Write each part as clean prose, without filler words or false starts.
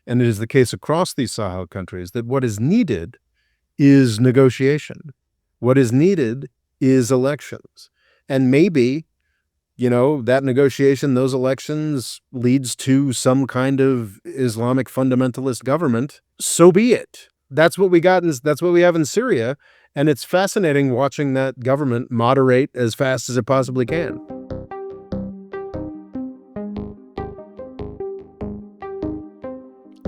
and it is the case across these Sahel countries, that what is needed is negotiation. What is needed is elections. And maybe, that negotiation, those elections leads to some kind of Islamic fundamentalist government. So be it. That's what we got. That's what we have in Syria. And it's fascinating watching that government moderate as fast as it possibly can.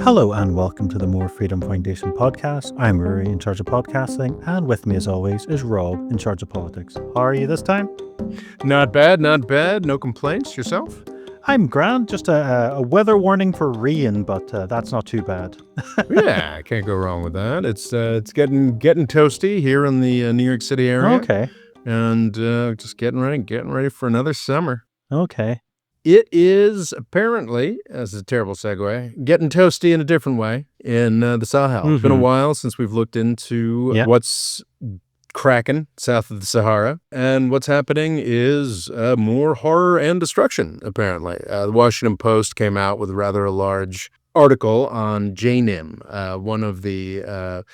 Hello and welcome to the More Freedom Foundation podcast. I'm Rory, in charge of podcasting, and with me as always is Rob, in charge of politics. How are you this time? Not bad, not bad. No complaints. Yourself? I'm grand. Just a weather warning for rain, but that's not too bad. Yeah, I can't go wrong with that. It's getting toasty here in the New York City area. Okay. And just getting ready for another summer. Okay. It is apparently, as a terrible segue, getting toasty in a different way in the Sahel. It's been a while since we've looked into what's cracking south of the Sahara. And what's happening is more horror and destruction, apparently. The Washington Post came out with rather a large article on JNIM, one of the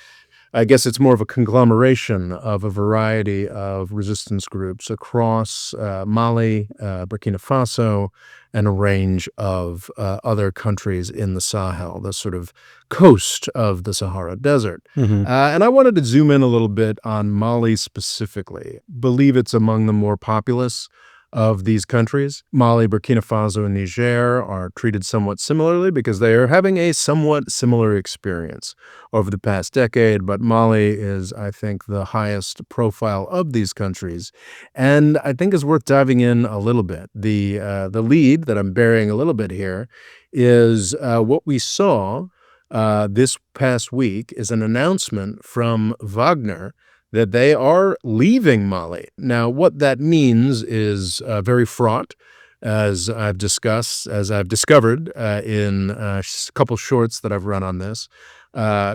I guess it's more of a conglomeration of a variety of resistance groups across Mali, Burkina Faso, and a range of other countries in the Sahel, the sort of coast of the Sahara Desert. And I wanted to zoom in a little bit on Mali specifically. Believe it's among the more populous of these countries. Mali, Burkina Faso, and Niger are treated somewhat similarly because they are having a somewhat similar experience over the past decade. But Mali is, I think, the highest profile of these countries, and I think is worth diving in a little bit. The lead that I'm bearing a little bit here is what we saw this past week is an announcement from Wagner that they are leaving Mali. Now, what that means is very fraught, as I've discovered in a couple shorts that I've run on this.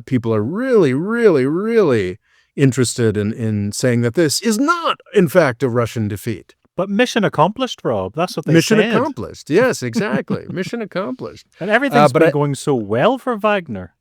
People are really, really, really interested in saying that this is not, in fact, a Russian defeat. But mission accomplished, Rob. That's what they said. Mission said. Accomplished. Yes, exactly. Mission accomplished. And everything's been going so well for Wagner.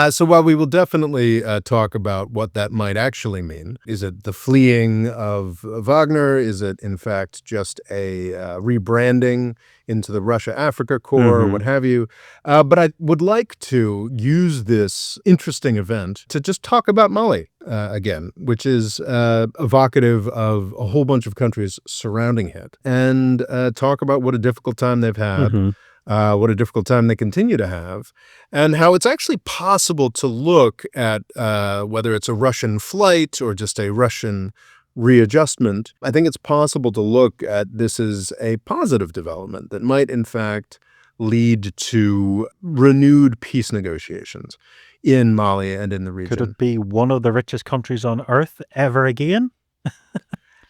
So while we will definitely talk about what that might actually mean, is it the fleeing of Wagner? Is it, in fact, just a rebranding into the Russia-Africa Corps, what have you? But I would like to use this interesting event to just talk about Mali again, which is evocative of a whole bunch of countries surrounding it, and talk about what a difficult time they've had. What a difficult time they continue to have, and how it's actually possible to look at whether it's a Russian flight or just a Russian readjustment. I think it's possible to look at this as a positive development that might, in fact, lead to renewed peace negotiations in Mali and in the region. Could it be one of the richest countries on earth ever again?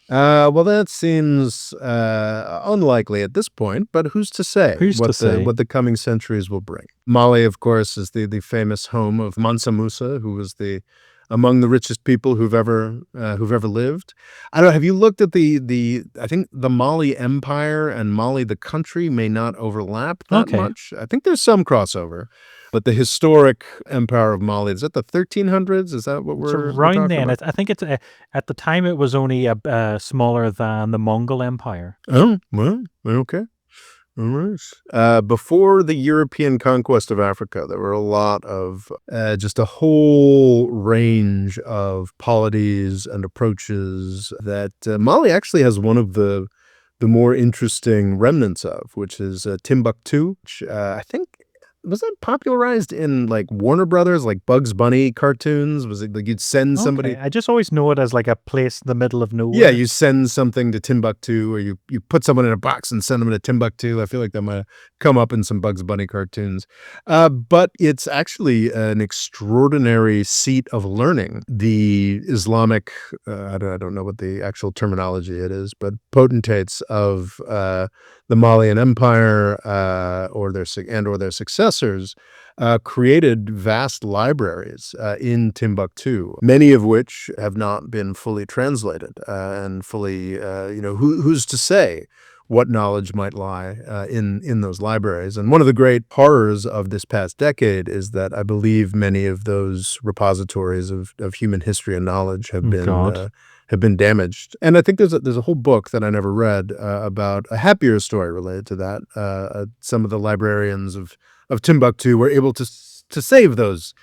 Well, that seems unlikely at this point, but who's to say what the coming centuries will bring? Mali, of course, is the famous home of Mansa Musa, who was among the richest people who've ever lived. I don't know. Have you looked at I think the Mali Empire and Mali the country may not overlap that much. I think there's some crossover. But the historic empire of Mali, is that the 1300s? Is that what we're around then? about? I think it's at the time it was only smaller than the Mongol Empire. Oh, well, okay. All right. Before the European conquest of Africa, there were a lot of just a whole range of polities and approaches that Mali actually has one of the more interesting remnants of, which is Timbuktu, which I think was that popularized in like Warner Brothers, like Bugs Bunny cartoons? Was it like you'd send somebody? I just always know it as like a place in the middle of nowhere. Yeah, you send something to Timbuktu, or you put someone in a box and send them to Timbuktu. I feel like that might have come up in some Bugs Bunny cartoons. But it's actually an extraordinary seat of learning. The Islamic, I don't know what the actual terminology it is, but potentates of the Malian Empire or their successors created vast libraries in Timbuktu, many of which have not been fully translated and fully, who's to say what knowledge might lie in those libraries. And one of the great horrors of this past decade is that I believe many of those repositories of human history and knowledge have been damaged. And I think there's a whole book that I never read about a happier story related to that. Some of the librarians of Timbuktu were able to save those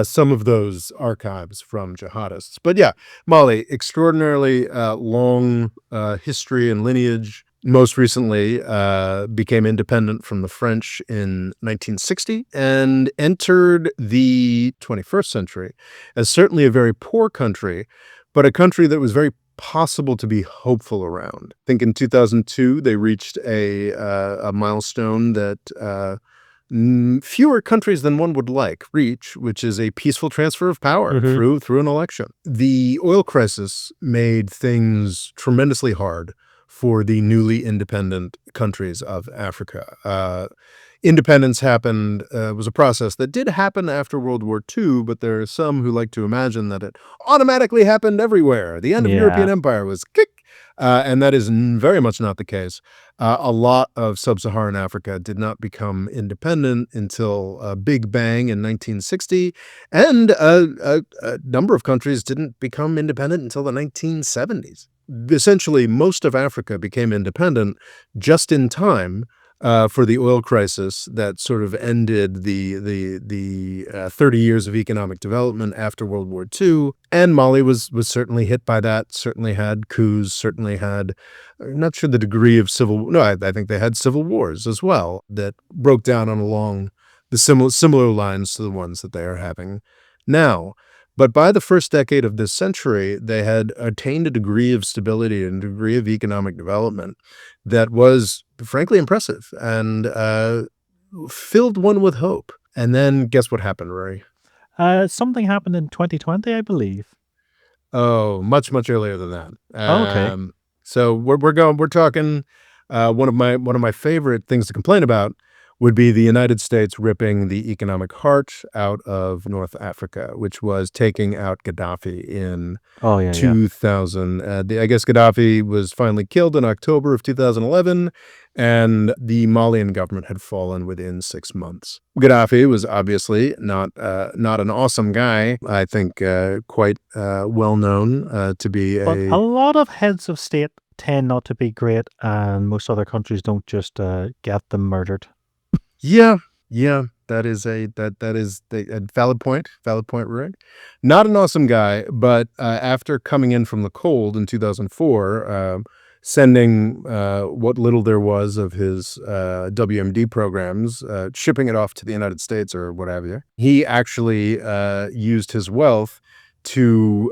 some of those archives from jihadists. But yeah, Mali, extraordinarily long history and lineage. Most recently became independent from the French in 1960 and entered the 21st century as certainly a very poor country, but a country that was very possible to be hopeful around. I think in 2002 they reached a milestone that fewer countries than one would like reach, which is a peaceful transfer of power through an election. The oil crisis made things tremendously hard for the newly independent countries of Africa. Independence happened, was a process that did happen after World War II, but there are some who like to imagine that it automatically happened everywhere. The end of European empire was kick. And that is very much not the case. A lot of sub-Saharan Africa did not become independent until Big Bang in 1960, and a number of countries didn't become independent until the 1970s. Essentially, most of Africa became independent just in time for the oil crisis that sort of ended the 30 years of economic development after World War II. And Mali was certainly hit by that, certainly had coups, certainly had, I'm not sure the degree of I think they had civil wars as well that broke down along the similar lines to the ones that they are having now. But by the first decade of this century, they had attained a degree of stability and a degree of economic development that was frankly impressive and filled one with hope. And then guess what happened, Rory? Something happened in 2020, I believe. Oh, much earlier than that. Okay. So we're talking one of my favorite things to complain about would be the United States ripping the economic heart out of North Africa, which was taking out Gaddafi in 2000. I guess Gaddafi was finally killed in October of 2011, and the Malian government had fallen within 6 months. Gaddafi was obviously not an awesome guy. I think quite well known to be But a lot of heads of state tend not to be great, and most other countries don't just get them murdered. Yeah, that is a valid point, Rick. Not an awesome guy, but after coming in from the cold in 2004, sending what little there was of his WMD programs, shipping it off to the United States or what have you, he actually used his wealth to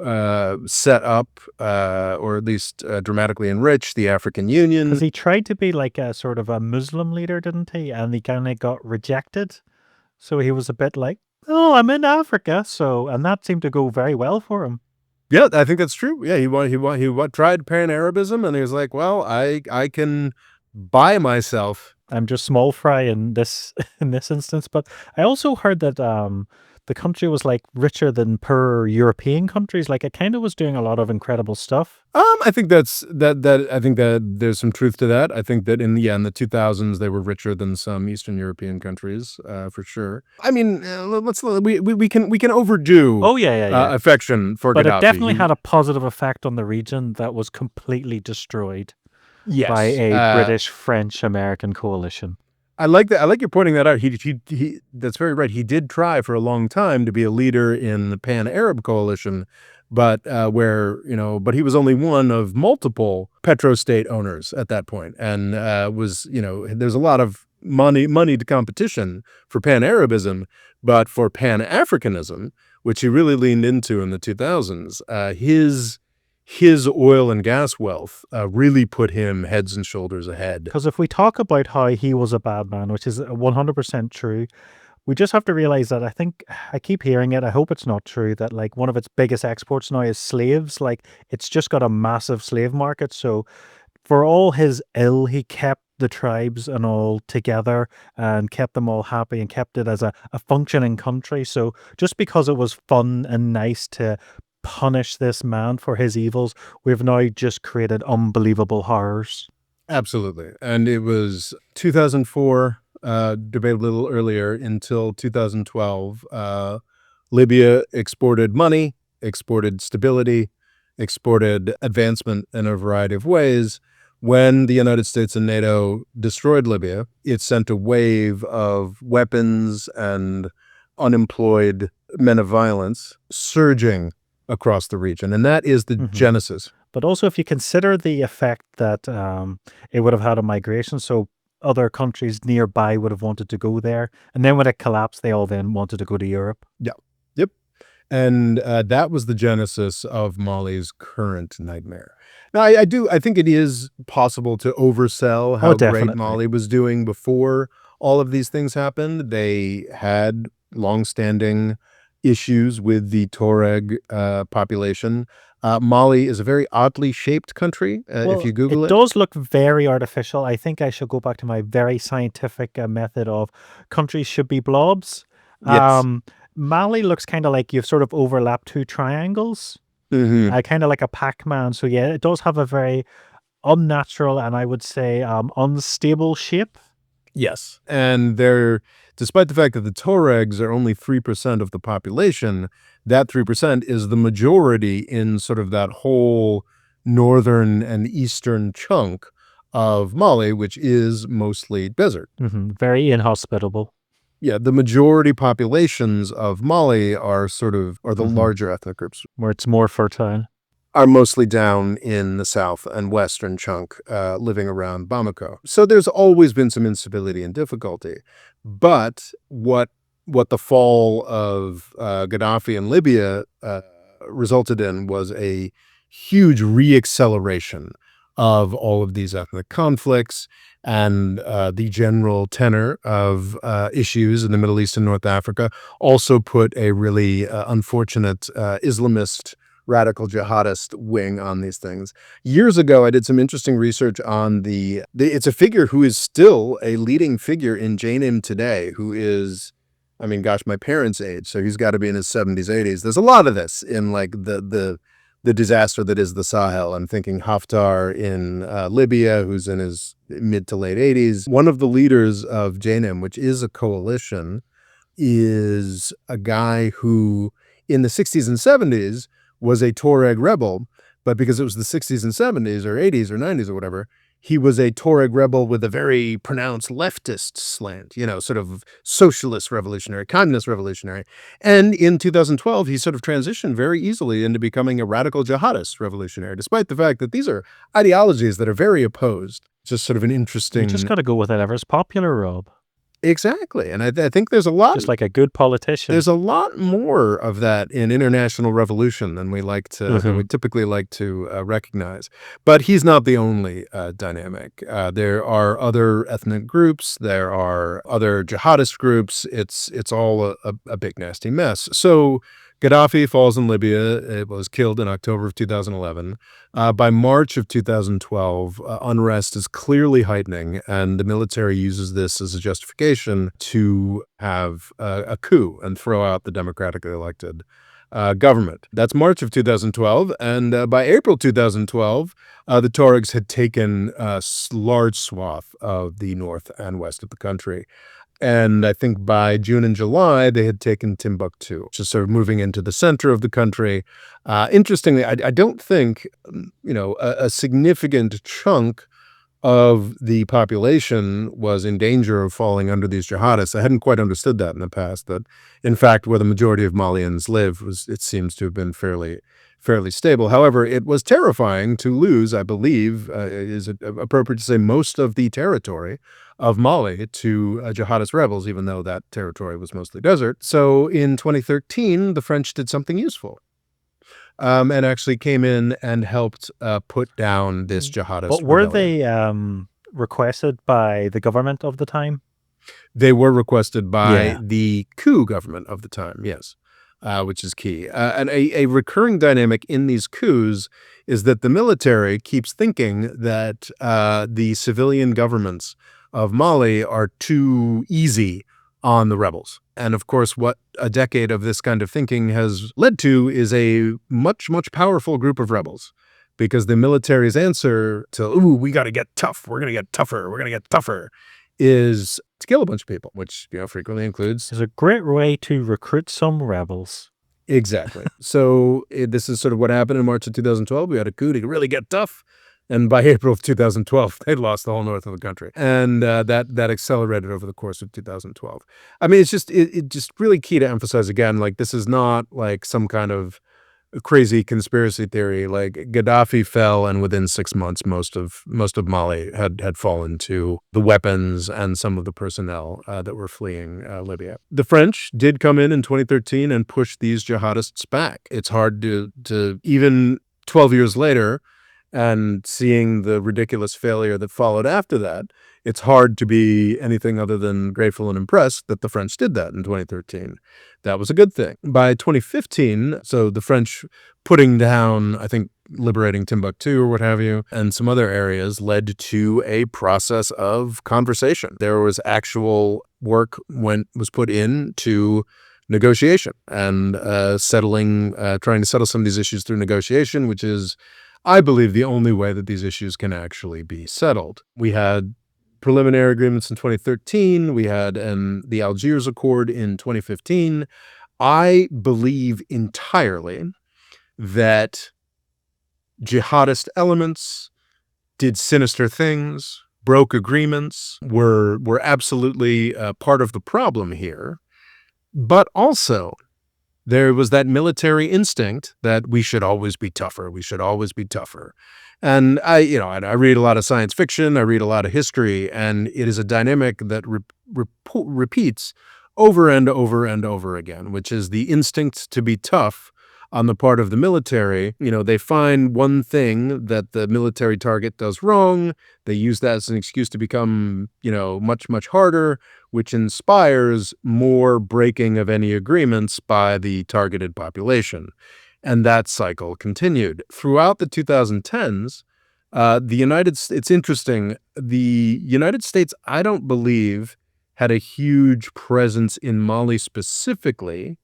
set up or at least dramatically enrich the African Union. Because he tried to be like a sort of a Muslim leader, didn't he? And he kind of got rejected. So he was a bit like, oh, I'm in Africa. And that seemed to go very well for him. Yeah, I think that's true. Yeah, he tried Pan-Arabism, and he was like, well, I can buy myself. I'm just small fry in this instance. But I also heard that the country was like richer than poorer European countries. Like it kind of was doing a lot of incredible stuff. I think I think that there's some truth to that. I think that in the 2000s they were richer than some Eastern European countries, for sure. I mean, we can overdo affection for Gaddafi. But it definitely had a positive effect on the region that was completely destroyed by a British, French, American coalition. I like that. I like you pointing that out. He that's very right. He did try for a long time to be a leader in the Pan-Arab coalition, but but he was only one of multiple petrostate owners at that point, and there's a lot of money to competition for Pan-Arabism, but for Pan-Africanism, which he really leaned into in the 2000s, his oil and gas wealth really put him heads and shoulders ahead. Because if we talk about how he was a bad man, which is 100% true, we just have to realize that I keep hearing it. I hope it's not true that like one of its biggest exports now is slaves. Like it's just got a massive slave market. So for all his ill, he kept the tribes and all together and kept them all happy and kept it as a functioning country. So just because it was fun and nice to punish this man for his evils, we've now just created unbelievable horrors. Absolutely. And it was 2004, debated a little earlier, until 2012. Libya exported money, exported stability, exported advancement in a variety of ways. When the United States and NATO destroyed Libya, it sent a wave of weapons and unemployed men of violence surging across the region. And that is the genesis. But also, if you consider the effect that it would have had on migration, so other countries nearby would have wanted to go there. And then when it collapsed, they all then wanted to go to Europe. Yeah. Yep. And that was the genesis of Mali's current nightmare. Now, I think it is possible to oversell how great definitely. Mali was doing before all of these things happened. They had longstanding issues with the Tuareg population. Mali is a very oddly shaped country, if you Google it. It does look very artificial. I think I should go back to my very scientific method of countries should be blobs. Yes. Mali looks kind of like you've sort of overlapped two triangles, kind of like a Pac-Man. So yeah, it does have a very unnatural and I would say unstable shape. Yes. And despite the fact that the Tuaregs are only 3% of the population, that 3% is the majority in sort of that whole northern and eastern chunk of Mali, which is mostly desert. Very inhospitable. Yeah, the majority populations of Mali are the larger ethnic groups. Where it's more fertile. Are mostly down in the south and western chunk, living around Bamako. So there's always been some instability and difficulty. But what the fall of Gaddafi in Libya resulted in was a huge reacceleration of all of these ethnic conflicts and the general tenor of issues in the Middle East and North Africa. Also put a really unfortunate Islamist radical jihadist wing on these things. Years ago, I did some interesting research on it's a figure who is still a leading figure in JNIM today, who is, I mean, gosh, my parents' age, so he's got to be in his 70s, 80s. There's a lot of this in like the disaster that is the Sahel. I'm thinking Haftar in Libya, who's in his mid to late 80s. One of the leaders of JNIM, which is a coalition, is a guy who in the 60s and 70s was a Tuareg rebel, but because it was the 60s and 70s or 80s or 90s or whatever, he was a Tuareg rebel with a very pronounced leftist slant, sort of socialist revolutionary, communist revolutionary. And in 2012, he sort of transitioned very easily into becoming a radical jihadist revolutionary, despite the fact that these are ideologies that are very opposed. Just sort of an interesting... You just got to go with whatever's popular, Rob. Exactly. And I think there's a lot... Just like a good politician. There's a lot more of that in international revolution than we typically like to recognize. But he's not the only dynamic. There are other ethnic groups. There are other jihadist groups. It's all a big, nasty mess. So Gaddafi falls in Libya. It was killed in October of 2011. By March of 2012, unrest is clearly heightening, and the military uses this as a justification to have a coup and throw out the democratically elected government. That's March of 2012, and by April 2012, the Tuaregs had taken a large swath of the north and west of the country. And I think by June and July, they had taken Timbuktu, just sort of moving into the center of the country. Interestingly, I don't think, a significant chunk of the population was in danger of falling under these jihadists. I hadn't quite understood that in the past, that in fact, where the majority of Malians live it seems to have been fairly stable. However, it was terrifying to lose, I believe, is it appropriate to say, most of the territory of Mali to jihadist rebels, even though that territory was mostly desert. So in 2013, the French did something useful. And actually came in and helped put down this jihadist But were rebellion. they requested by the government of the time? They were requested by the coup government of the time, yes, which is key. And a recurring dynamic in these coups is that the military keeps thinking that the civilian governments of Mali are too easy on the rebels. And of course, what a decade of this kind of thinking has led to is a much, much powerful group of rebels, because the military's answer to, ooh, we got to get tough, we're going to get tougher, we're going to get tougher, is to kill a bunch of people, which, frequently includes... It's a great way to recruit some rebels. Exactly. So this is sort of what happened in March of 2012. We had a coup to really get tough. And by April of 2012, they'd lost the whole north of the country. And that accelerated over the course of 2012. I mean, it's just really key to emphasize again, like, this is not like some kind of crazy conspiracy theory. Like, Gaddafi fell, and within 6 months, most of Mali had fallen to the weapons and some of the personnel that were fleeing Libya. The French did come in 2013 and push these jihadists back. It's hard to even 12 years later, and seeing the ridiculous failure that followed after that, it's hard to be anything other than grateful and impressed that the French did that in 2013. That was a good thing. By 2015, so the French putting down, I think, liberating Timbuktu or what have you, and some other areas led to a process of conversation. There was actual work was put into negotiation and trying to settle some of these issues through negotiation, which is, I believe, the only way that these issues can actually be settled. We had preliminary agreements in 2013. We had the Algiers Accord in 2015. I believe entirely that jihadist elements did sinister things, broke agreements, were absolutely part of the problem here. But also, there was that military instinct that we should always be tougher. We should always be tougher. And I read a lot of science fiction. I read a lot of history, and it is a dynamic that repeats over and over and over again, which is the instinct to be tough on the part of the military. They find one thing that the military target does wrong. They use that as an excuse to become, much, much harder, which inspires more breaking of any agreements by the targeted population. And that cycle continued. Throughout the 2010s, it's interesting, the United States, I don't believe, had a huge presence in Mali specifically,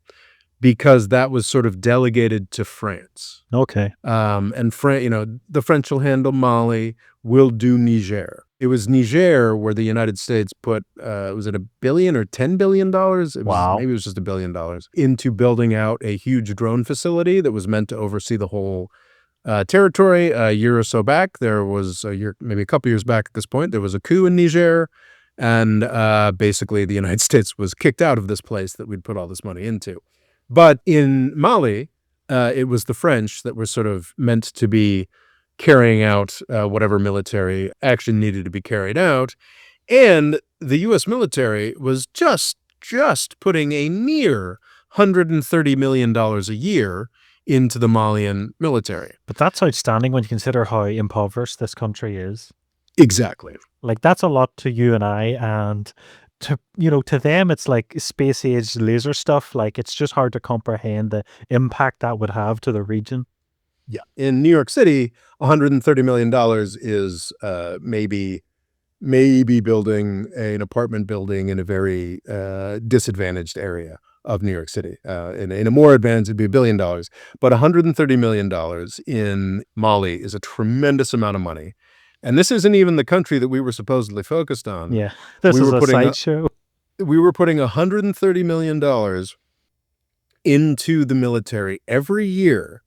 because that was sort of delegated to France. Okay. And the French will handle Mali, we'll do Niger. It was Niger where the United States put, was it $1 billion or $10 billion? Maybe it was just $1 billion into building out a huge drone facility that was meant to oversee the whole territory. A year or so back, maybe a couple years back at this point, there was a coup in Niger. And basically the United States was kicked out of this place that we'd put all this money into. But in Mali, it was the French that were sort of meant to be carrying out whatever military action needed to be carried out. And the U.S. military was just putting a mere $130 million a year into the Malian military. But that's outstanding when you consider how impoverished this country is. Exactly. Like, that's a lot to you and I, and to them, it's like space-age laser stuff. Like, it's just hard to comprehend the impact that would have to the region. Yeah. In New York City, $130 million is maybe building an apartment building in a very disadvantaged area of New York City. In a more advanced, it'd be $1 billion. But $130 million in Mali is a tremendous amount of money. And this isn't even the country that we were supposedly focused on. Yeah, this is a sideshow. We were putting $130 million into the military every year.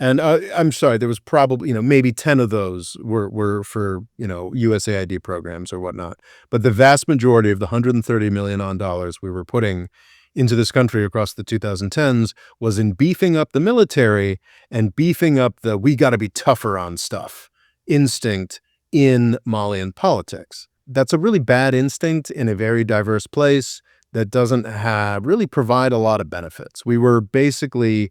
And I'm sorry, there was probably, maybe 10 of those were for, USAID programs or whatnot. But the vast majority of the $130 million we were putting into this country across the 2010s was in beefing up the military and beefing up the we got to be tougher on stuff instinct in Malian politics. That's a really bad instinct in a very diverse place that doesn't really provide a lot of benefits. We were basically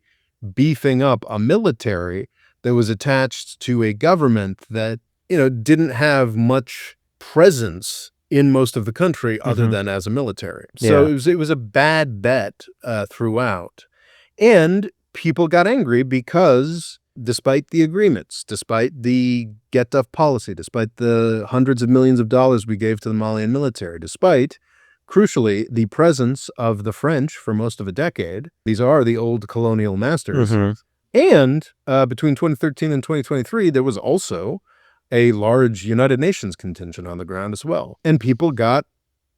beefing up a military that was attached to a government that, didn't have much presence in most of the country other than as a military. So it was a bad bet throughout. And people got angry because despite the agreements, despite the get tough policy, despite the hundreds of millions of dollars we gave to the Malian military, despite, crucially, the presence of the French for most of a decade, these are the old colonial masters, And between 2013 and 2023, there was also a large United Nations contingent on the ground as well. And people got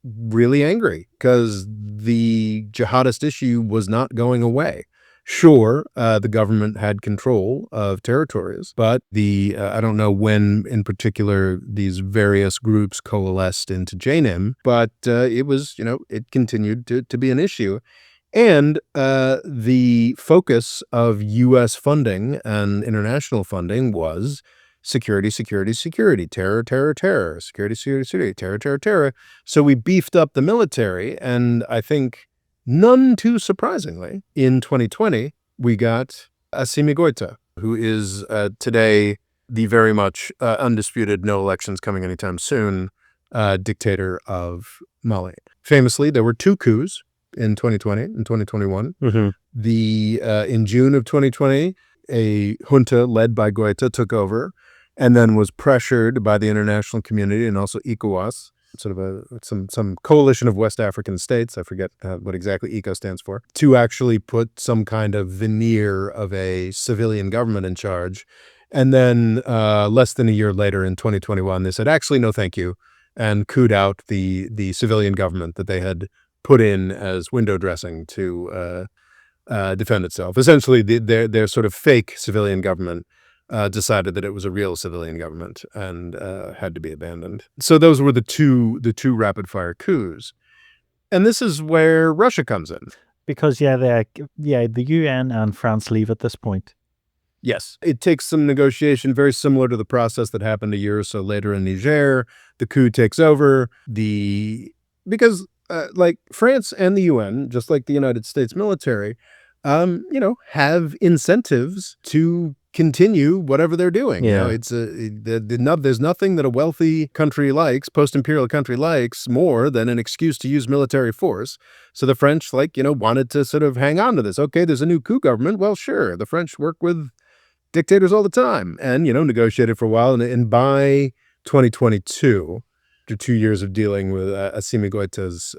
really angry because the jihadist issue was not going away. Sure, the government had control of territories, but I don't know when in particular these various groups coalesced into JNIM, but it continued to be an issue. And the focus of U.S. funding and international funding was security, security, security, terror, terror, terror, security, security, security, terror, terror, terror. So we beefed up the military, and I think none too surprisingly, in 2020, we got Assimi Goïta, who is today the very much undisputed, no elections coming anytime soon, dictator of Mali. Famously, there were two coups in 2020 and 2021. In June of 2020, a junta led by Goïta took over and then was pressured by the international community and also ECOWAS, sort of some coalition of West African states, I forget what exactly ECO stands for, to actually put some kind of veneer of a civilian government in charge. And then less than a year later in 2021, they said, actually, no, thank you, and cooed out the civilian government that they had put in as window dressing to defend itself. Essentially, their sort of fake civilian government decided that it was a real civilian government and had to be abandoned. So those were the two rapid fire coups, and this is where Russia comes in because the UN and France leave at this point. Yes, it takes some negotiation, very similar to the process that happened a year or so later in Niger. The coup takes over because like France and the UN, just like the United States military, have incentives to continue whatever they're doing. Yeah. There's nothing that a wealthy country likes, post-imperial country likes more than an excuse to use military force. So the French, wanted to sort of hang on to this. Okay, there's a new coup government. Well, sure, the French work with dictators all the time and, negotiated for a while. And by 2022, after 2 years of dealing with Assimi Goïta's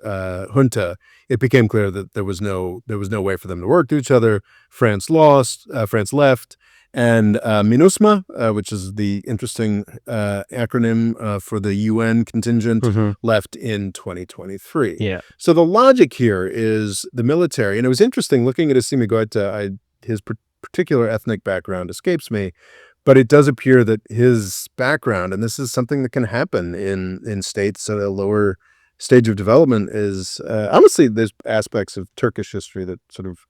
junta, it became clear that there was no way for them to work to each other. France left, and MINUSMA, which is the interesting acronym for the UN contingent, left in 2023. Yeah. So the logic here is the military, and it was interesting looking at Assimi Goïta. His particular ethnic background escapes me, but it does appear that his background, and this is something that can happen in states at a lower stage of development, is honestly, there's aspects of Turkish history that sort of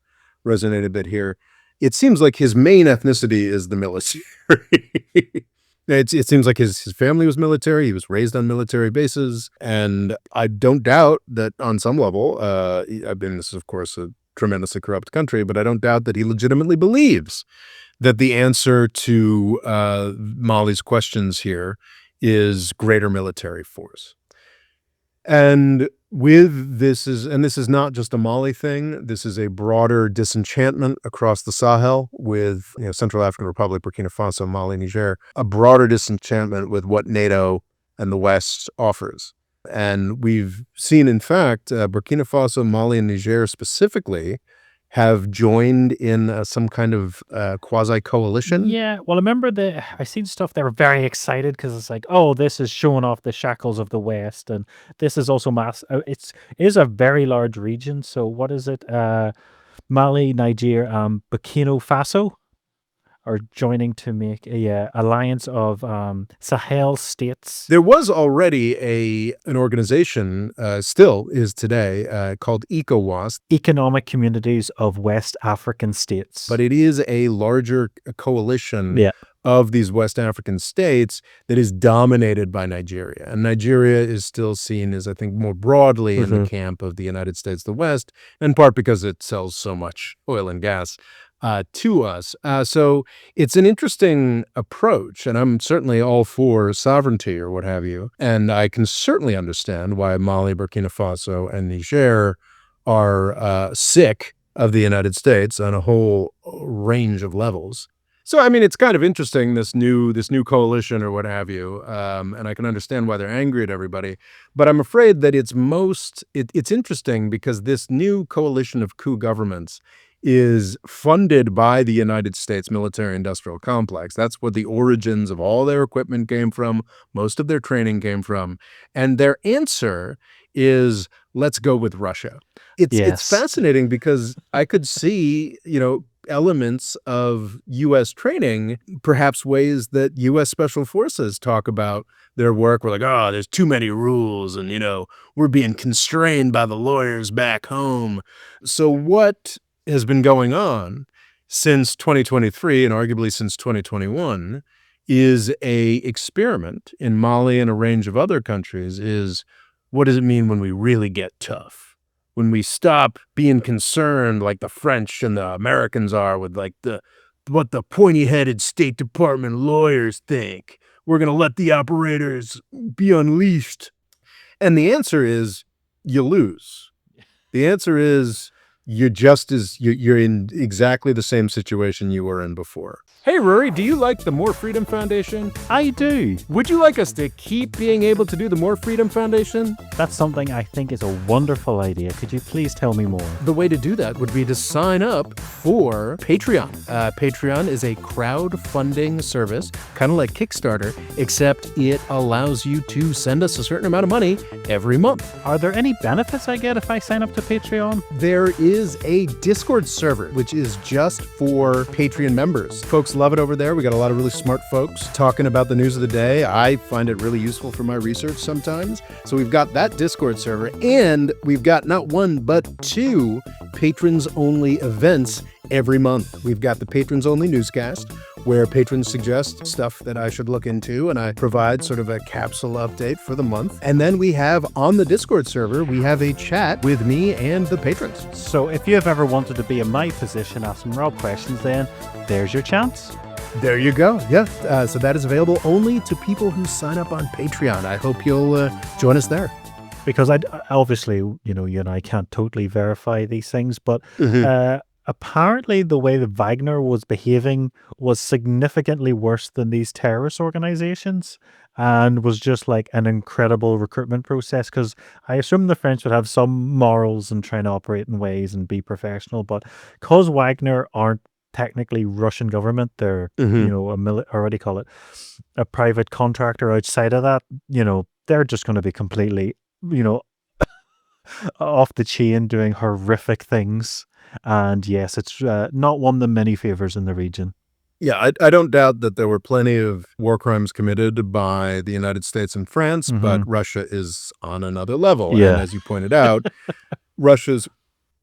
resonate a bit here. It seems like his main ethnicity is the military. It seems like his family was military. He was raised on military bases, and I don't doubt that on some level, this is of course a tremendously corrupt country, but I don't doubt that he legitimately believes that the answer to Mali's questions here is greater military force. And this is not just a Mali thing. This is a broader disenchantment across the Sahel with Central African Republic, Burkina Faso, Mali, Niger, a broader disenchantment with what NATO and the West offers. And we've seen, in fact, Burkina Faso, Mali, and Niger specifically have joined in some kind of quasi-coalition. Yeah, well, I remember I seen stuff, they were very excited because it's like, oh, this is showing off the shackles of the West, and this is also it is a very large region. So what is it? Mali, Niger, Burkina Faso are joining to make a alliance of Sahel states. There was already an organization, still is today, called ECOWAS. Economic Communities of West African States. But it is a larger coalition of these West African states that is dominated by Nigeria. And Nigeria is still seen as, I think, more broadly in the camp of the United States, the West, in part because it sells so much oil and gas to us. So it's an interesting approach, and I'm certainly all for sovereignty or what have you. And I can certainly understand why Mali, Burkina Faso, and Niger are sick of the United States on a whole range of levels. So, I mean, it's kind of interesting, this new coalition or what have you, and I can understand why they're angry at everybody. But I'm afraid that it's interesting because this new coalition of coup governments is funded by the United States military-industrial complex. That's what the origins of all their equipment came from. Most of their training came from. And their answer is, let's go with Russia. It's fascinating because I could see, elements of U.S. training, perhaps ways that U.S. Special Forces talk about their work. We're like, oh, there's too many rules and, we're being constrained by the lawyers back home. So what has been going on since 2023 and arguably since 2021 is a experiment in Mali and a range of other countries is, what does it mean when we really get tough? When we stop being concerned like the French and the Americans are with like what the pointy-headed State Department lawyers think. We're going to let the operators be unleashed. And the answer is you lose. The answer is you're in exactly the same situation you were in before. Hey, Rory, do you like the More Freedom Foundation? I do. Would you like us to keep being able to do the More Freedom Foundation? That's something I think is a wonderful idea. Could you please tell me more? The way to do that would be to sign up for Patreon. Patreon is a crowdfunding service, kind of like Kickstarter, except it allows you to send us a certain amount of money every month. Are there any benefits I get if I sign up to Patreon? There is a Discord server, which is just for Patreon members. Folks love it over there. We got a lot of really smart folks talking about the news of the day. I find it really useful for my research sometimes. So we've got that Discord server, and we've got not one, but 2 patrons-only events every month. We've got the patrons-only newscast, where patrons suggest stuff that I should look into, and I provide sort of a capsule update for the month. And then we have, on the Discord server, we have a chat with me and the patrons. So if you have ever wanted to be in my position, asking Rob questions, then there's your chance. There you go. Yeah. So that is available only to people who sign up on Patreon. I hope you'll join us there. Because obviously, you and I can't totally verify these things, but apparently the way that Wagner was behaving was significantly worse than these terrorist organizations, and was just like an incredible recruitment process, because I assume the French would have some morals and trying to operate in ways and be professional, but because Wagner aren't technically Russian government, they're, or what do you call it, a private contractor outside of that, they're just going to be completely, off the chain doing horrific things. And yes, it's not won them many favors in the region. Yeah, I don't doubt that there were plenty of war crimes committed by the United States and France, but Russia is on another level. Yeah. And as you pointed out, Russia's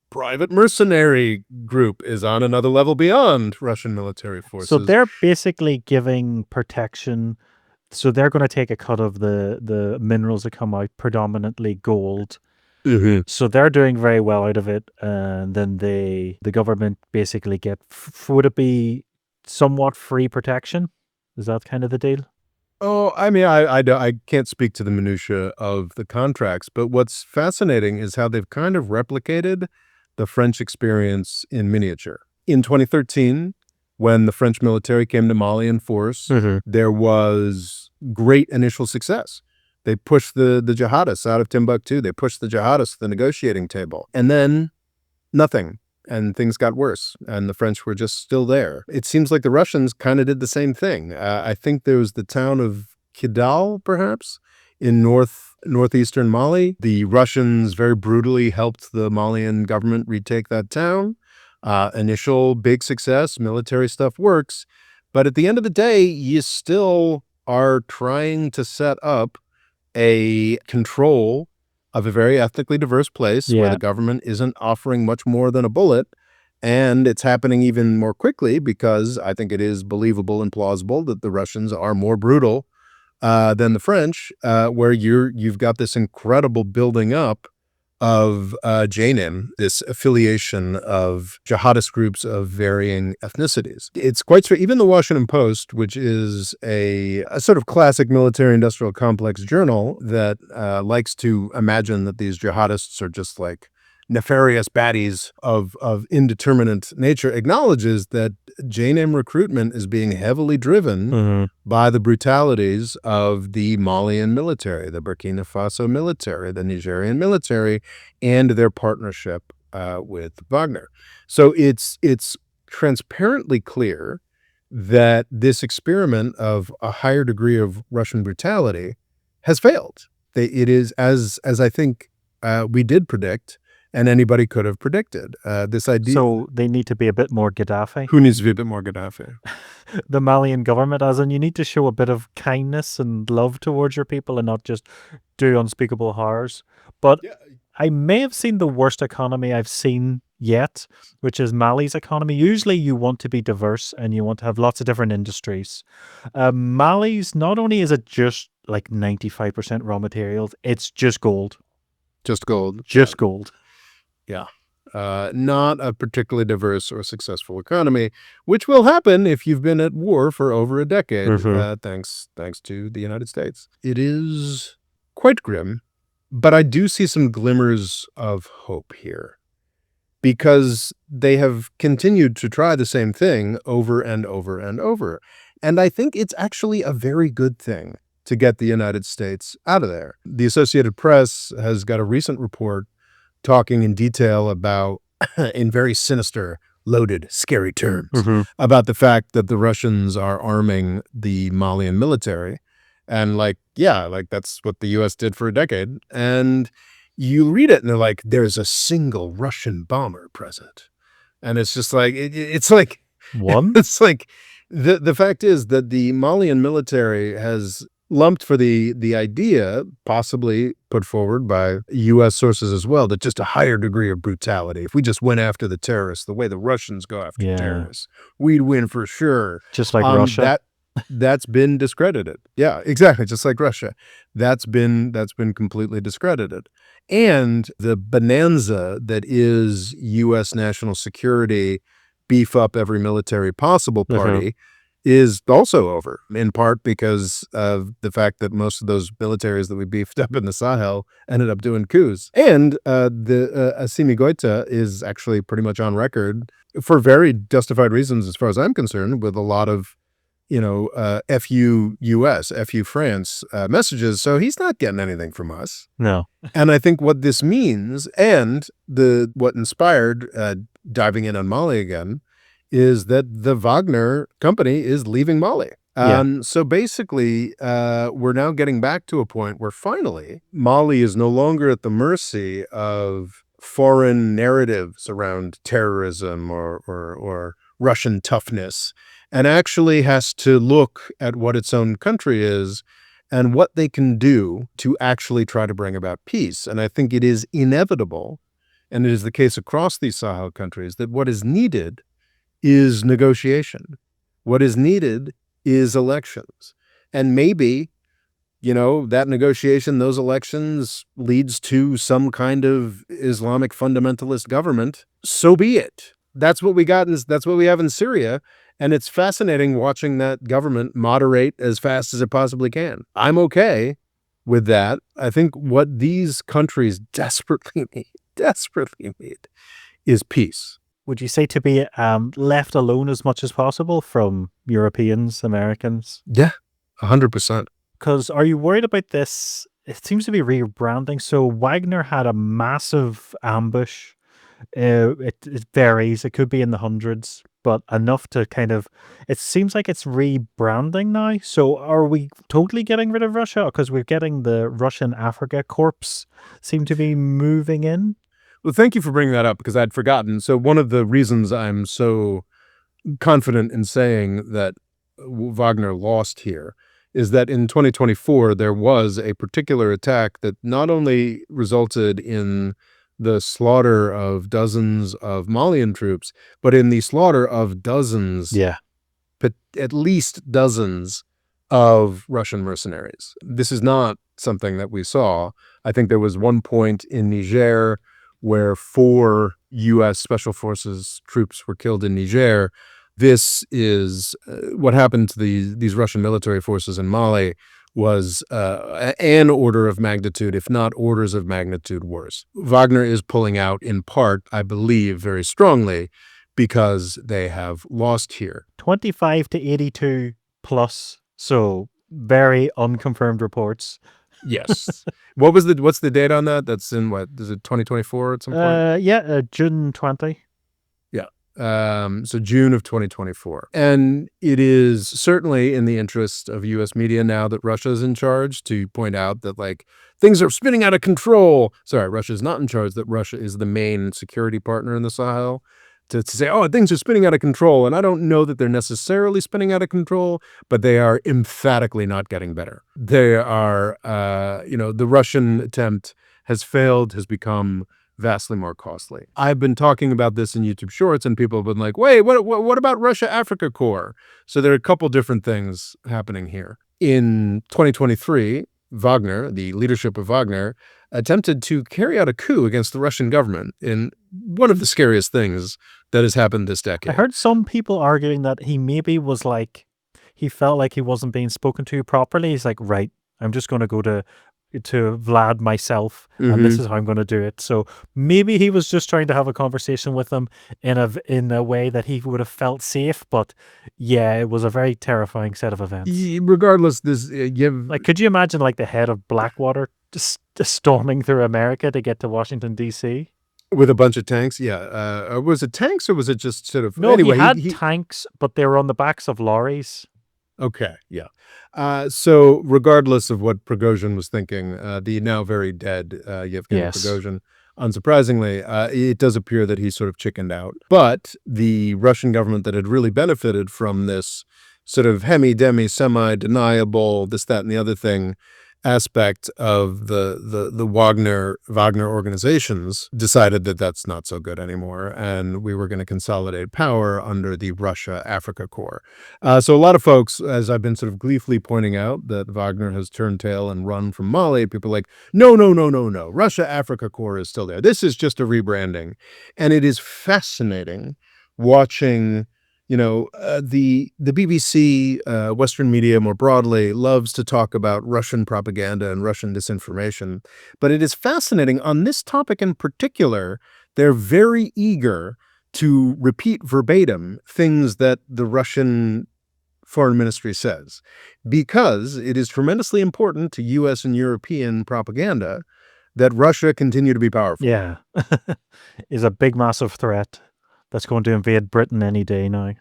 private mercenary group is on another level beyond Russian military forces. So they're basically giving protection. So they're going to take a cut of the minerals that come out, predominantly gold. So they're doing very well out of it, and then the government basically get, would it be somewhat free protection? Is that kind of the deal? Oh, I mean, I can't speak to the minutia of the contracts, but what's fascinating is how they've kind of replicated the French experience in miniature. In 2013, when the French military came to Mali in force, there was great initial success. They pushed the jihadists out of Timbuktu. They pushed the jihadists to the negotiating table. And then nothing. And things got worse. And the French were just still there. It seems like the Russians kind of did the same thing. I think there was the town of Kidal, perhaps, in northeastern Mali. The Russians very brutally helped the Malian government retake that town. Initial big success. Military stuff works. But at the end of the day, you still are trying to set up a control of a very ethnically diverse place where the government isn't offering much more than a bullet. And it's happening even more quickly because I think it is believable and plausible that the Russians are more brutal than the French, where you've got this incredible building up of JNIM, this affiliation of jihadist groups of varying ethnicities. It's quite strange. Even the Washington Post, which is a sort of classic military-industrial complex journal that likes to imagine that these jihadists are just like nefarious baddies of indeterminate nature, acknowledges that JNIM recruitment is being heavily driven by the brutalities of the Malian military, the Burkina Faso military, the Nigerian military, and their partnership with Wagner. So it's transparently clear that this experiment of a higher degree of Russian brutality has failed. It is, as I think we did predict, and anybody could have predicted. This idea. So they need to be a bit more Gaddafi. Who needs to be a bit more Gaddafi? The Malian government, as in you need to show a bit of kindness and love towards your people and not just do unspeakable horrors. But I may have seen the worst economy I've seen yet, which is Mali's economy. Usually you want to be diverse and you want to have lots of different industries. Mali's, not only is it just like 95% raw materials, it's just gold. Just gold. Just gold. Yeah. Not a particularly diverse or successful economy, which will happen if you've been at war for over a decade, thanks to the United States. It is quite grim, but I do see some glimmers of hope here, because they have continued to try the same thing over and over and over. And I think it's actually a very good thing to get the United States out of there. The Associated Press has got a recent report talking in detail about, in very sinister, loaded, scary terms, about the fact that the Russians are arming the Malian military. And that's what the U.S. did for a decade. And you read it and they're like, there's a single Russian bomber present. And it's just like, it's like, one? It's like, the fact is that the Malian military has lumped for the idea, possibly put forward by U.S. sources as well, that just a higher degree of brutality. If we just went after the terrorists the way the Russians go after terrorists, we'd win for sure. Just like Russia. That's been discredited. Yeah, exactly. Just like Russia. That's been completely discredited. And the bonanza that is U.S. national security, beef up every military possible party, is also over, in part because of the fact that most of those militaries that we beefed up in the Sahel ended up doing coups. And the Assimi Goïta is actually pretty much on record, for very justified reasons as far as I'm concerned, with a lot of, FU US, FU France messages. So he's not getting anything from us. No. And I think what this means, and what inspired diving in on Mali again, is that the Wagner company is leaving Mali. So basically, we're now getting back to a point where finally Mali is no longer at the mercy of foreign narratives around terrorism or Russian toughness, and actually has to look at what its own country is and what they can do to actually try to bring about peace. And I think it is inevitable, and it is the case across these Sahel countries, that what is needed is negotiation. What is needed is elections. And maybe, that negotiation, those elections leads to some kind of Islamic fundamentalist government. So be it. That's what we got. That's what we have in Syria. And it's fascinating watching that government moderate as fast as it possibly can. I'm okay with that. I think what these countries desperately need is peace. Would you say to be left alone as much as possible from Europeans, Americans? Yeah, 100%. Because are you worried about this? It seems to be rebranding. So Wagner had a massive ambush. It varies. It could be in the hundreds, but enough to kind of, it seems like it's rebranding now. So are we totally getting rid of Russia? Because we're getting the Russian Africa Corps seem to be moving in. Well, thank you for bringing that up, because I'd forgotten. So one of the reasons I'm so confident in saying that Wagner lost here is that in 2024, there was a particular attack that not only resulted in the slaughter of dozens of Malian troops, but in the slaughter of dozens, at least dozens of Russian mercenaries. This is not something that we saw. I think there was one point in Niger where 4 U.S. Special Forces troops were killed in Niger. This is what happened to these Russian military forces in Mali was an order of magnitude, if not orders of magnitude worse. Wagner is pulling out in part, I believe, very strongly because they have lost here. 25 to 82 plus, so very unconfirmed reports. Yes. What's the date on that? That's in what? Is it 2024 at some point? June 20. Yeah. So June of 2024. And it is certainly in the interest of U.S. media now that Russia's in charge to point out that, like, things are spinning out of control. Sorry, Russia's not in charge, that Russia is the main security partner in the Sahel. To say, oh, things are spinning out of control. And I don't know that they're necessarily spinning out of control, but they are emphatically not getting better. They are, the Russian attempt has failed, has become vastly more costly. I've been talking about this in YouTube Shorts, and people have been like, wait, what about Russia-Africa Corps? So there are a couple different things happening here. In 2023, Wagner, the leadership of Wagner, attempted to carry out a coup against the Russian government in one of the scariest things that has happened this decade. I heard some people arguing that he maybe was like, he felt like he wasn't being spoken to properly. He's like, right, I'm just going to go to Vlad myself, and this is how I'm going to do it. So maybe he was just trying to have a conversation with them in a way that he would have felt safe. But yeah, it was a very terrifying set of events. Regardless, could you imagine like the head of Blackwater just storming through America to get to Washington, D.C.? With a bunch of tanks? Yeah. Was it tanks, or was it just sort of... No, anyway, he had tanks, but they were on the backs of lorries. Okay, yeah. So regardless of what Prigozhin was thinking, the now very dead Yevgeny Prigozhin, unsurprisingly, it does appear that he sort of chickened out. But the Russian government that had really benefited from this sort of hemi-demi, semi-deniable, this, that, and the other thing aspect of the Wagner organizations decided that that's not so good anymore, and we were going to consolidate power under the Russia-Africa Corps. So a lot of folks, as I've been sort of gleefully pointing out, that Wagner has turned tail and run from Mali, people are like, no, Russia-Africa Corps is still there. This is just a rebranding. And it is fascinating watching... the BBC, Western media more broadly, loves to talk about Russian propaganda and Russian disinformation. But it is fascinating on this topic in particular. They're very eager to repeat verbatim things that the Russian foreign ministry says, because it is tremendously important to U.S. and European propaganda that Russia continue to be powerful. Yeah, is a big, massive threat that's going to invade Britain any day now.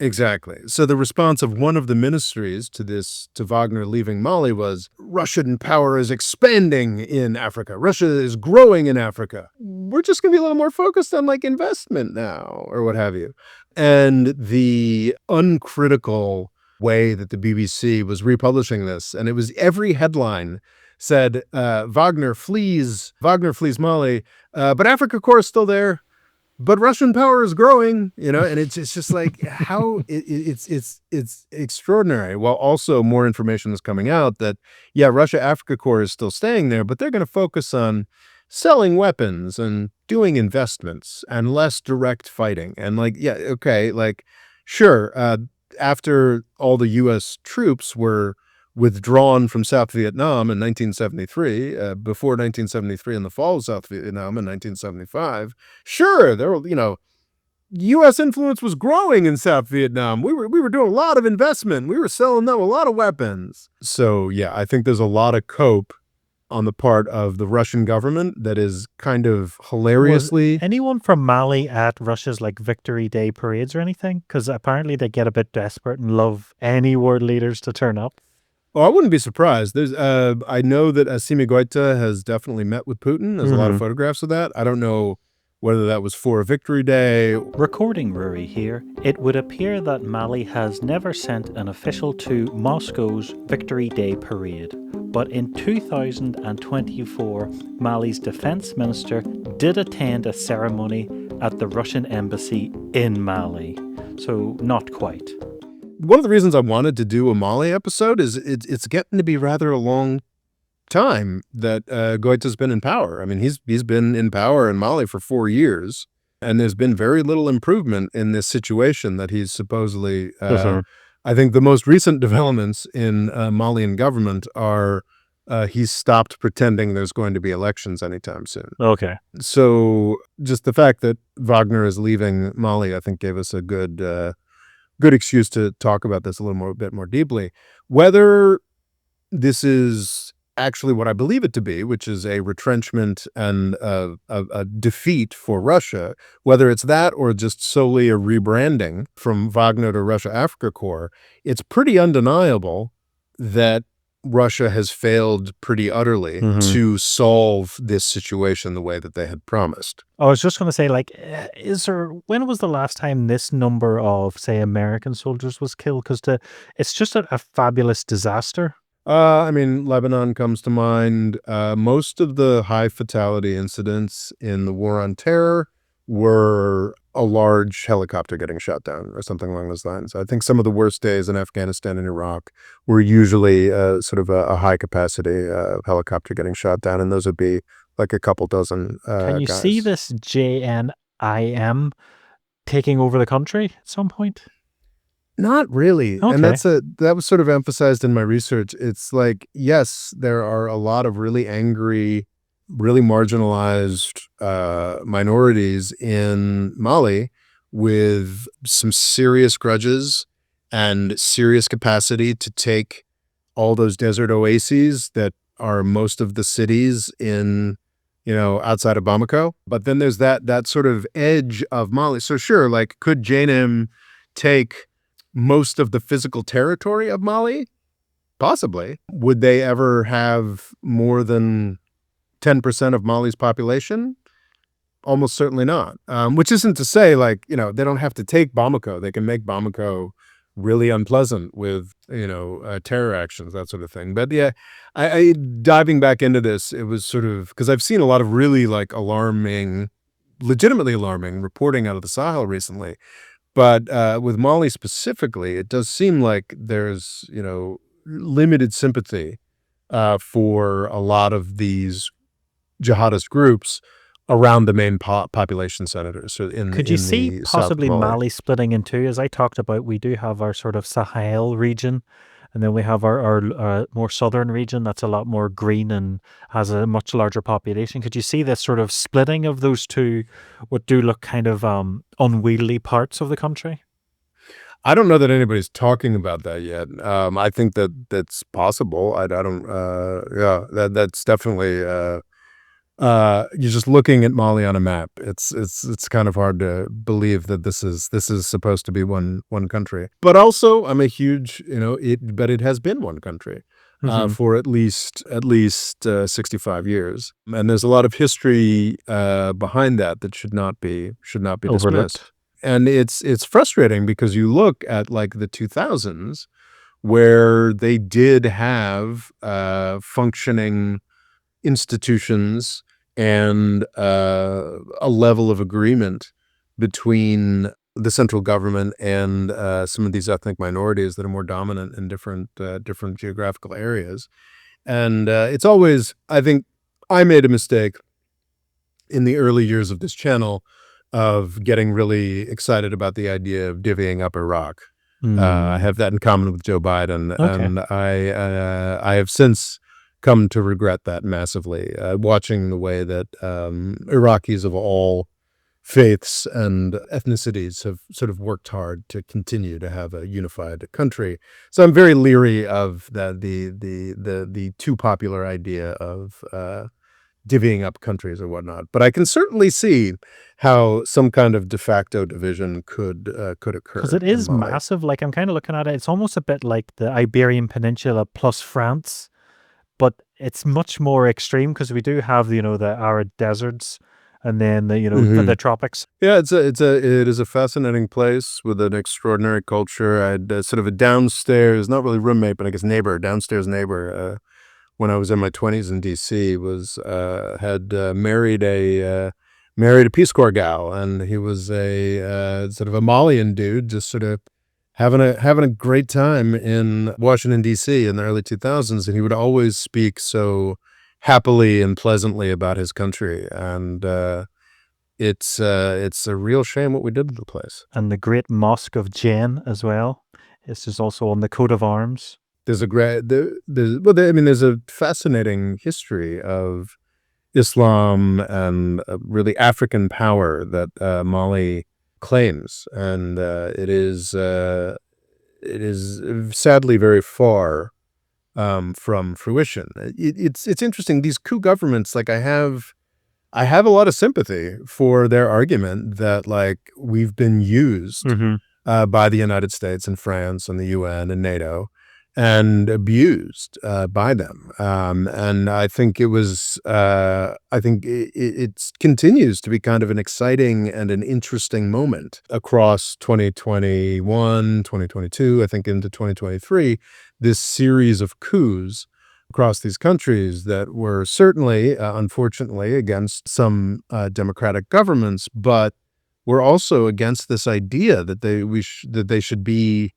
Exactly. So the response of one of the ministries to Wagner leaving Mali was, Russian power is expanding in Africa. Russia is growing in Africa. We're just going to be a little more focused on like investment now, or what have you. And the uncritical way that the BBC was republishing this, and it was every headline said, Wagner flees Mali, but Africa Corps is still there. But Russian power is growing, and it's just like how it's extraordinary. While also more information is coming out that, yeah, Russia-Africa Corps is still staying there, but they're going to focus on selling weapons and doing investments and less direct fighting. And like, yeah, okay, like, sure, after all the U.S. troops were withdrawn from South Vietnam in 1973, before 1973 in the fall of South Vietnam in 1975, sure, there were, U.S. influence was growing in South Vietnam. We were doing a lot of investment. We were selling them a lot of weapons. So, yeah, I think there's a lot of cope on the part of the Russian government that is kind of hilariously... Was anyone from Mali at Russia's like Victory Day parades or anything? Because apparently they get a bit desperate and love any world leaders to turn up. Oh, I wouldn't be surprised. There's, I know that Assimi Goïta has definitely met with Putin. There's a lot of photographs of that. I don't know whether that was for a Victory Day. Recording Rory here. It would appear that Mali has never sent an official to Moscow's Victory Day parade. But in 2024, Mali's defense minister did attend a ceremony at the Russian embassy in Mali. So not quite. One of the reasons I wanted to do a Mali episode is it's getting to be rather a long time that Goïta's been in power. I mean, he's been in power in Mali for 4 years, and there's been very little improvement in this situation that he's supposedly... I think the most recent developments in Malian government are he's stopped pretending there's going to be elections anytime soon. Okay. So just the fact that Wagner is leaving Mali, I think, gave us a good excuse to talk about this a bit more deeply. Whether this is actually what I believe it to be, which is a retrenchment and a defeat for Russia, whether it's that or just solely a rebranding from Wagner to Russia-Africa Corps, it's pretty undeniable that Russia has failed pretty utterly to solve this situation the way that they had promised. I was just going to say, like, when was the last time this number of, say, American soldiers was killed? Because it's just a fabulous disaster. I mean, Lebanon comes to mind. Most of the high fatality incidents in the War on Terror were a large helicopter getting shot down or something along those lines. I think some of the worst days in Afghanistan and Iraq were usually sort of a high capacity helicopter getting shot down, and those would be like a couple dozen Can you guys. see this JNIM taking over the country at some point? Not really. Okay. And that was sort of emphasized in my research. It's like, yes, there are a lot of really angry, really marginalized minorities in Mali with some serious grudges and serious capacity to take all those desert oases that are most of the cities in, outside of Bamako. But then there's that sort of edge of Mali. So sure, like, could JNIM take most of the physical territory of Mali? Possibly. Would they ever have more than 10% of Mali's population? Almost certainly not. Which isn't to say, like, they don't have to take Bamako. They can make Bamako really unpleasant with, terror actions, that sort of thing. But yeah, I diving back into this, it was sort of, because I've seen a lot of really like legitimately alarming reporting out of the Sahel recently. But with Mali specifically, it does seem like there's, limited sympathy for a lot of these jihadist groups around the main population centers. So Could you see the possibly South of Mali splitting in two? As I talked about, we do have our sort of Sahel region, and then we have our more southern region that's a lot more green and has a much larger population. Could you see this sort of splitting of those two, what do look kind of unwieldy parts of the country? I don't know that anybody's talking about that yet. I think that's possible. I don't. Yeah, that's definitely. You're just looking at Mali on a map. It's kind of hard to believe that this is supposed to be one country. But also, I'm a huge, but it has been one country for at least 65 years, and there's a lot of history behind that should not be dismissed. Overlooked. And it's frustrating because you look at like the 2000s where they did have functioning institutions and a level of agreement between the central government and some of these ethnic minorities that are more dominant in different geographical areas. And it's always, I think I made a mistake in the early years of this channel of getting really excited about the idea of divvying up Iraq. I have that in common with Joe Biden, and I have since come to regret that massively, watching the way that Iraqis of all faiths and ethnicities have sort of worked hard to continue to have a unified country. So I'm very leery of the too popular idea of divvying up countries or whatnot. But I can certainly see how some kind of de facto division could occur. Because it is massive. Like, I'm kind of looking at it. It's almost a bit like the Iberian Peninsula plus France, but it's much more extreme because we do have, the arid deserts and then the tropics. Yeah, it is a fascinating place with an extraordinary culture. I had sort of a downstairs, not really roommate, but I guess downstairs neighbor, when I was in my 20s in DC, had married a Peace Corps gal, and he was a sort of a Malian dude, just sort of having a great time in Washington DC in the early 2000s, and he would always speak so happily and pleasantly about his country, and it's a real shame what we did to the place. And the Great Mosque of Jain as well. This is also on the coat of arms. There's a fascinating history of Islam and really African power that Mali claims, and it is sadly very far from fruition. It's interesting. These coup governments, like I have a lot of sympathy for their argument that like we've been used by the United States and France and the UN and NATO and abused by them. And I think I think it continues to be kind of an exciting and an interesting moment across 2021, 2022, I think into 2023, this series of coups across these countries that were certainly, unfortunately, against some democratic governments, but were also against this idea that they should be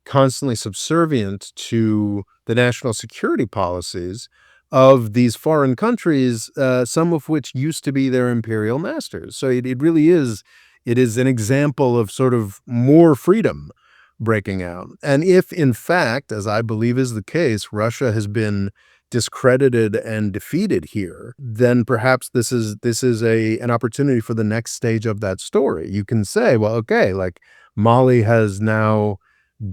constantly subservient to the national security policies of these foreign countries, some of which used to be their imperial masters. So it really is, it is an example of sort of more freedom breaking out. And if, in fact, as I believe is the case, Russia has been discredited and defeated here, then perhaps this is an opportunity for the next stage of that story. You can say, well, okay, like Mali has now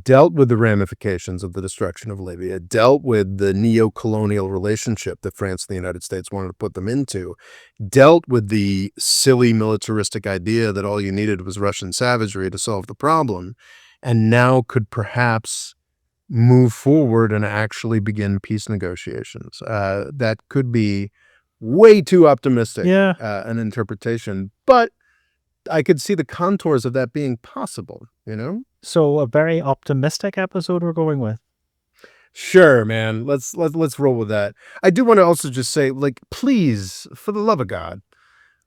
dealt with the ramifications of the destruction of Libya, dealt with the neo-colonial relationship that France and the United States wanted to put them into, dealt with the silly militaristic idea that all you needed was Russian savagery to solve the problem, and now could perhaps move forward and actually begin peace negotiations. That could be way too optimistic an interpretation, but I could see the contours of that being possible, you know? So a very optimistic episode we're going with. Sure, man. Let's roll with that. I do want to also just say, like, please, for the love of God,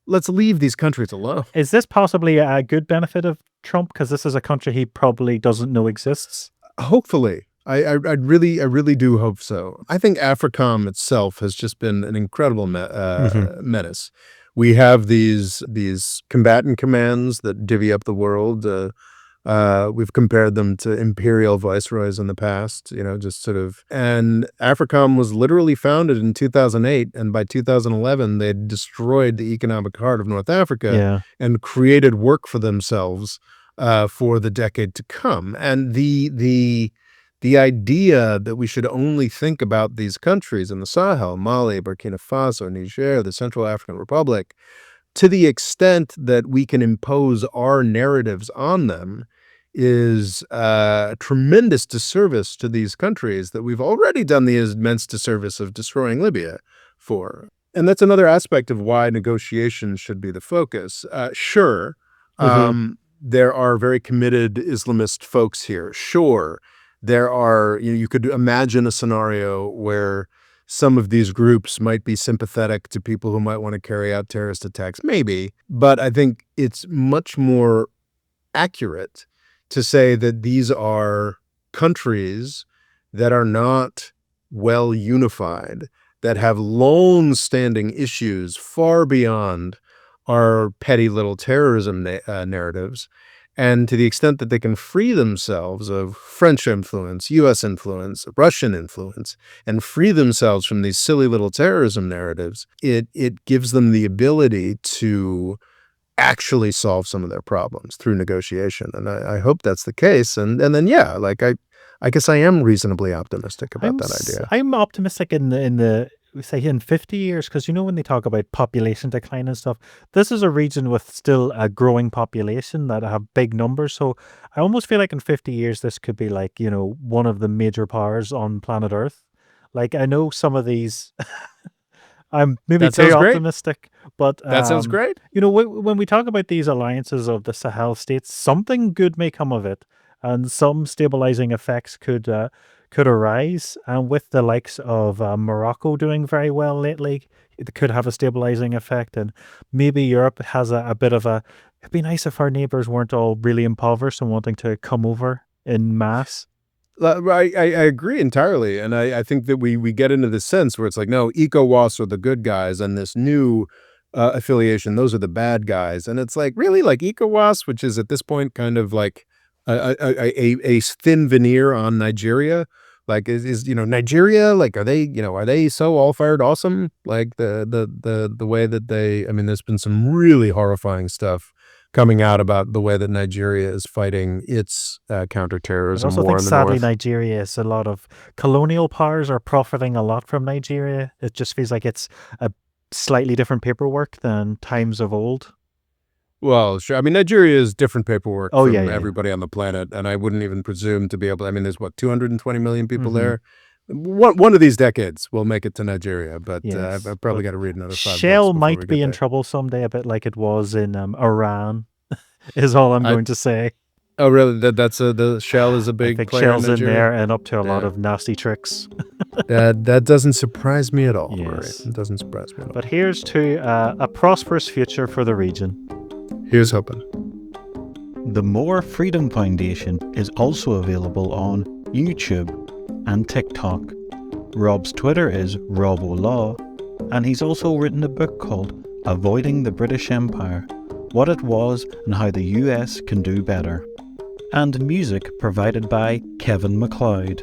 let's leave these countries alone. Is this possibly a good benefit of Trump? Because this is a country he probably doesn't know exists. Hopefully. I really do hope so. I think AFRICOM itself has just been an incredible menace. We have these combatant commands that divvy up the world. We've compared them to imperial viceroys in the past, you know, just sort of. And AFRICOM was literally founded in 2008, and by 2011, they had destroyed the economic heart of North Africa and created work for themselves for the decade to come. And the idea that we should only think about these countries in the Sahel, Mali, Burkina Faso, Niger, the Central African Republic, to the extent that we can impose our narratives on them is a tremendous disservice to these countries that we've already done the immense disservice of destroying Libya for. And that's another aspect of why negotiations should be the focus. Sure, there are very committed Islamist folks here. Sure, there are, you could imagine a scenario where some of these groups might be sympathetic to people who might want to carry out terrorist attacks, maybe. But I think it's much more accurate to say that these are countries that are not well unified, that have long-standing issues far beyond our petty little terrorism narratives. And to the extent that they can free themselves of French influence, U.S. influence, Russian influence, and free themselves from these silly little terrorism narratives, it gives them the ability to actually solve some of their problems through negotiation. And I hope that's the case. And then, yeah, like I guess I am reasonably optimistic about that idea. I'm optimistic in the say in 50 years, because when they talk about population decline and stuff, this is a region with still a growing population that have big numbers. So I almost feel like in 50 years this could be like one of the major powers on planet Earth. Like, I know some of these I'm maybe too optimistic, but that sounds great. When we talk about these alliances of the Sahel states, something good may come of it, and some stabilizing effects could arise. And with the likes of Morocco doing very well lately, it could have a stabilizing effect. And maybe Europe has a bit of a. It'd be nice if our neighbors weren't all really impoverished and wanting to come over in mass. I agree entirely. And I think that we get into this sense where it's like, no, ECOWAS are the good guys, and this new affiliation, those are the bad guys. And it's like, really, like ECOWAS, which is at this point kind of like a thin veneer on Nigeria. Like, is Nigeria, like, are they so all fired awesome? Like the way that there's been some really horrifying stuff coming out about the way that Nigeria is fighting its counterterrorism I also war think in the sadly north. Nigeria is a lot of colonial powers are profiting a lot from Nigeria. It just feels like it's a slightly different paperwork than times of old. Well, sure. I mean, Nigeria is different paperwork Oh, from yeah. everybody on the planet, and I wouldn't even presume to be able. I mean, there's 220 million people Mhm. there. One of these decades we'll make it to Nigeria, but Yes, I've probably but got to read another 5 books Shell before we might get be in there. trouble someday, a bit like it was in Iran, is all I'm I- going to say. Oh, really? The Shell is a I big think player in Shell's in there Nigeria. and up to a lot Yeah. of nasty tricks. That doesn't surprise me at all. Yes. Right? It doesn't surprise me at all. But here's to a prosperous future for the region. Here's hoping. The More Freedom Foundation is also available on YouTube and TikTok. Rob's Twitter is RobOLaw, and he's also written a book called Avoiding the British Empire, What It Was and How the US Can Do Better. And music provided by Kevin MacLeod.